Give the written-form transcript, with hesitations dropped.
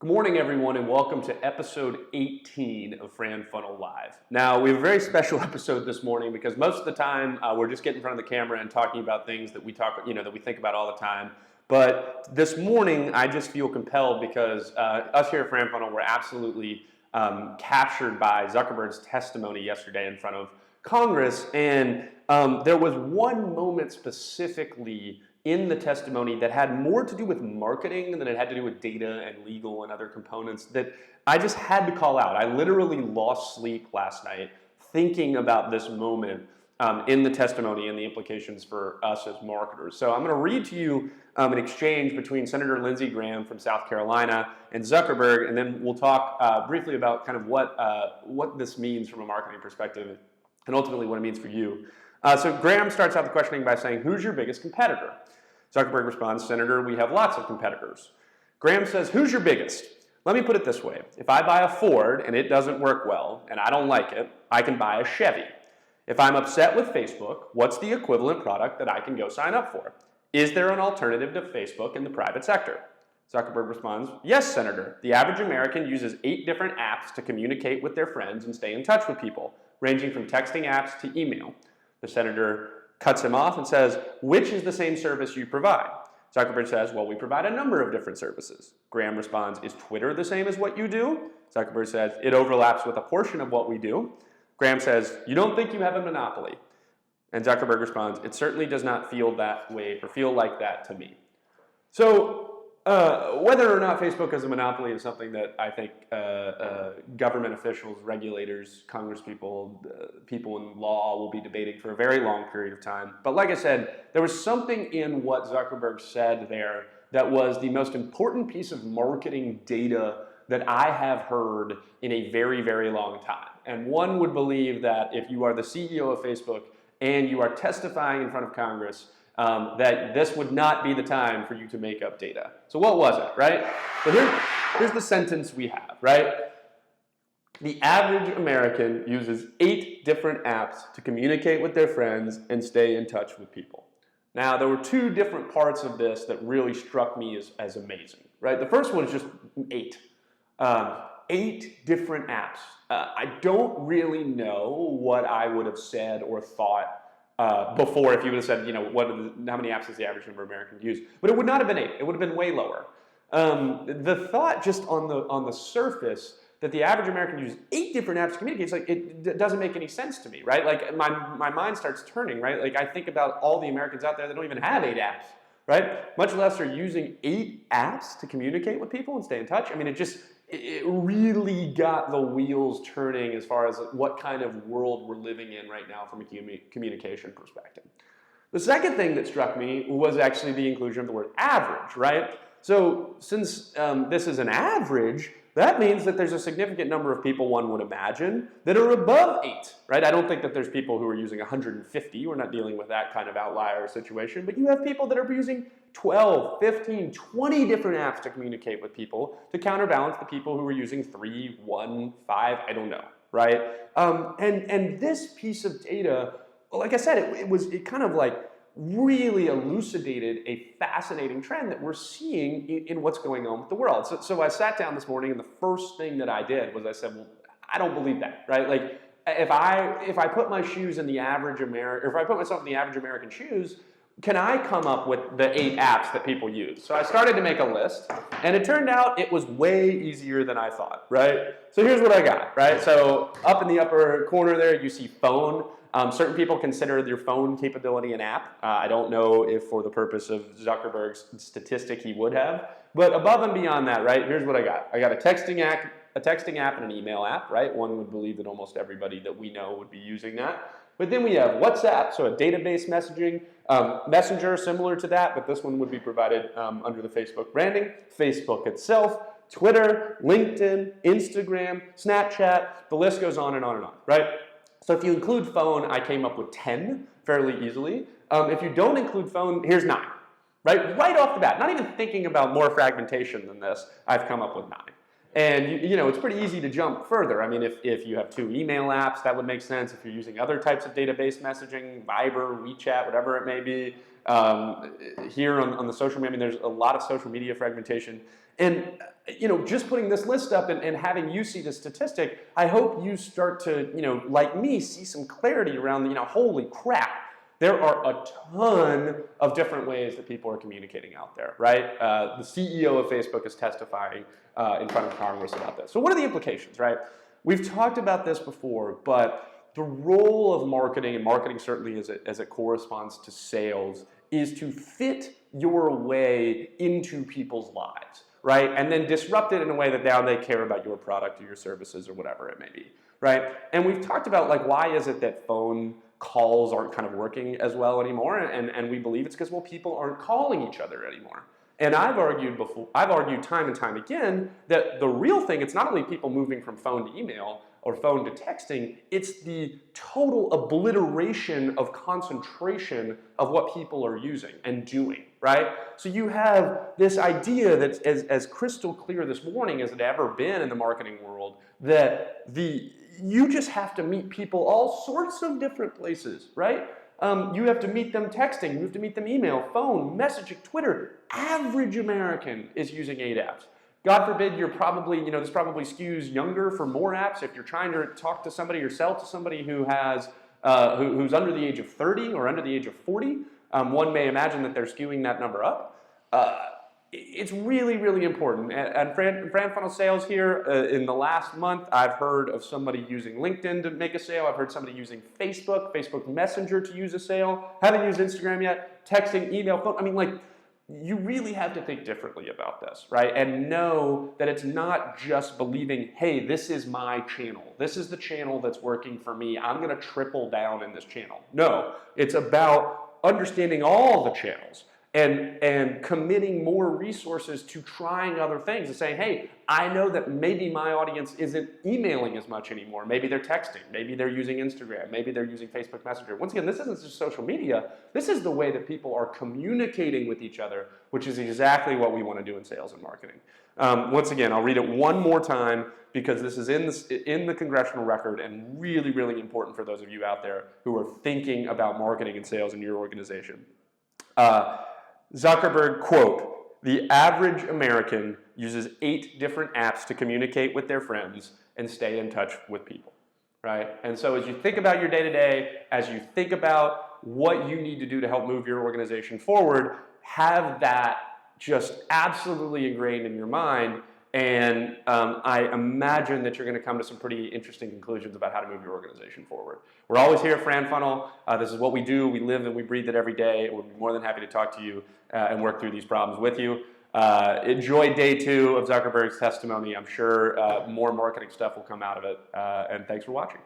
Good morning, everyone, and welcome to episode 18 of FranFunnel Live. Now, we have a very special episode this morning because most of the time we're just getting in front of the camera and talking about things that we that we think about all the time. But this morning, I just feel compelled because us here at FranFunnel were absolutely captured by Zuckerberg's testimony yesterday in front of Congress, and there was one moment specifically in the testimony that had more to do with marketing than it had to do with data and legal and other components that I just had to call out. I literally lost sleep last night thinking about this moment in the testimony and the implications for us as marketers. So I'm going to read to you an exchange between Senator Lindsey Graham from South Carolina and Zuckerberg, and then we'll talk briefly about kind of what this means from a marketing perspective and ultimately what it means for you. So Graham starts out the questioning by saying, "Who's your biggest competitor?" Zuckerberg responds, "Senator, we have lots of competitors." Graham says, "Who's your biggest?" Let me put it this way. If I buy a Ford and it doesn't work well and I don't like it, I can buy a Chevy. If I'm upset with Facebook, what's the equivalent product that I can go sign up for? Is there an alternative to Facebook in the private sector? Zuckerberg responds, "Yes, Senator. The average American uses 8 different apps to communicate with their friends and stay in touch with people, ranging from texting apps to email." The senator cuts him off and says, "Which is the same service you provide?" Zuckerberg says, "Well, we provide a number of different services." Graham responds, "Is Twitter the same as what you do?" Zuckerberg says, "It overlaps with a portion of what we do." Graham says, "You don't think you have a monopoly?" And Zuckerberg responds, "It certainly does not feel that way or feel like that to me." So whether or not Facebook is a monopoly is something that I think government officials, regulators, congresspeople, people in law will be debating for a very long period of time. But like I said, there was something in what Zuckerberg said there that was the most important piece of marketing data that I have heard in a very, very long time. And one would believe that if you are the CEO of Facebook and you are testifying in front of Congress, that this would not be the time for you to make up data. So what was it, right? So here's the sentence we have, right? The average American uses 8 different apps to communicate with their friends and stay in touch with people. Now, there were 2 different parts of this that really struck me as amazing, right? The first one is just 8. 8 different apps. I don't really know what I would have said or thought before if you would have said, how many apps does the average number of Americans use? But it would not have been 8. It would have been way lower. The thought just on the surface that the average American uses 8 different apps to communicate, it doesn't make any sense to me, right? Like my mind starts turning, right? Like I think about all the Americans out there that don't even have 8 apps, right? Much less are using 8 apps to communicate with people and stay in touch. I mean, it really got the wheels turning as far as what kind of world we're living in right now from a communication perspective. The second thing that struck me was actually the inclusion of the word average, right? So since this is an average, that means that there's a significant number of people, one would imagine, that are above 8, right? I don't think that there's people who are using 150. We're not dealing with that kind of outlier situation, but you have people that are using 12, 15, 20 different apps to communicate with people to counterbalance the people who are using 3, 1, 5, I don't know, right? And this piece of data, like I said, it kind of like really elucidated a fascinating trend that we're seeing in what's going on with the world. So I sat down this morning and the first thing that I did was I said, well, I don't believe that, right? Like if I put my shoes in the average American, or if I put myself in the average American shoes, can I come up with the 8 apps that people use? So I started to make a list, and it turned out it was way easier than I thought, right? So here's what I got, right? So up in the upper corner there, you see phone. Certain people consider their phone capability an app. I don't know if for the purpose of Zuckerberg's statistic he would have, but above and beyond that, right, here's what I got. I got a texting app and an email app, right? One would believe that almost everybody that we know would be using that. But then we have WhatsApp, so a database messaging, Messenger similar to that, but this one would be provided under the Facebook branding, Facebook itself, Twitter, LinkedIn, Instagram, Snapchat, the list goes on and on and on, right? So if you include phone, I came up with 10 fairly easily. If you don't include phone, here's 9, right? Right off the bat, not even thinking about more fragmentation than this, I've come up with 9. And it's pretty easy to jump further. I mean, if you have 2 email apps, that would make sense. If you're using other types of database messaging, Viber, WeChat, whatever it may be, here on the social media, I mean, there's a lot of social media fragmentation. And just putting this list up and having you see the statistic, I hope you start to, like me, see some clarity around, holy crap, there are a ton of different ways that people are communicating out there, right? The CEO of Facebook is testifying in front of Congress about this. So what are the implications, right? We've talked about this before, but the role of marketing, and marketing certainly as it corresponds to sales, is to fit your way into people's lives, right? And then disrupt it in a way that now they care about your product or your services or whatever it may be, right? And we've talked about, like, why is it that phone calls aren't kind of working as well anymore? And we believe it's because, well, people aren't calling each other anymore. And I've argued time and time again that the real thing, it's not only people moving from phone to email or phone to texting, it's the total obliteration of concentration of what people are using and doing, right? So you have this idea that's as crystal clear this morning as it ever been in the marketing world, that you just have to meet people all sorts of different places, right? You have to meet them texting, you have to meet them email, phone, messaging, Twitter. Average American is using 8 apps. God forbid you're probably, this probably skews younger for more apps. If you're trying to talk to somebody or sell to somebody who has, who's under the age of 30 or under the age of 40, one may imagine that they're skewing that number up. It's really, really important. And FranFunnel sales here, in the last month, I've heard of somebody using LinkedIn to make a sale. I've heard somebody using Facebook Messenger to use a sale. Haven't used Instagram yet. Texting, email, phone. I mean, like, you really have to think differently about this, right? And know that it's not just believing, hey, this is my channel. This is the channel that's working for me. I'm going to triple down in this channel. No, it's about understanding all the channels and committing more resources to trying other things and saying, hey, I know that maybe my audience isn't emailing as much anymore. Maybe they're texting. Maybe they're using Instagram. Maybe they're using Facebook Messenger. Once again, this isn't just social media. This is the way that people are communicating with each other, which is exactly what we want to do in sales and marketing. Once again, I'll read it one more time because this is in the congressional record and really, really important for those of you out there who are thinking about marketing and sales in your organization. Zuckerberg, quote, "The average American uses 8 different apps to communicate with their friends and stay in touch with people," right? And so as you think about your day-to-day, as you think about what you need to do to help move your organization forward, have that just absolutely ingrained in your mind. And I imagine that you're going to come to some pretty interesting conclusions about how to move your organization forward. We're always here at FranFunnel. This is what we do. We live and we breathe it every day. We'll be more than happy to talk to you and work through these problems with you. Enjoy day 2 of Zuckerberg's testimony. I'm sure more marketing stuff will come out of it. And thanks for watching.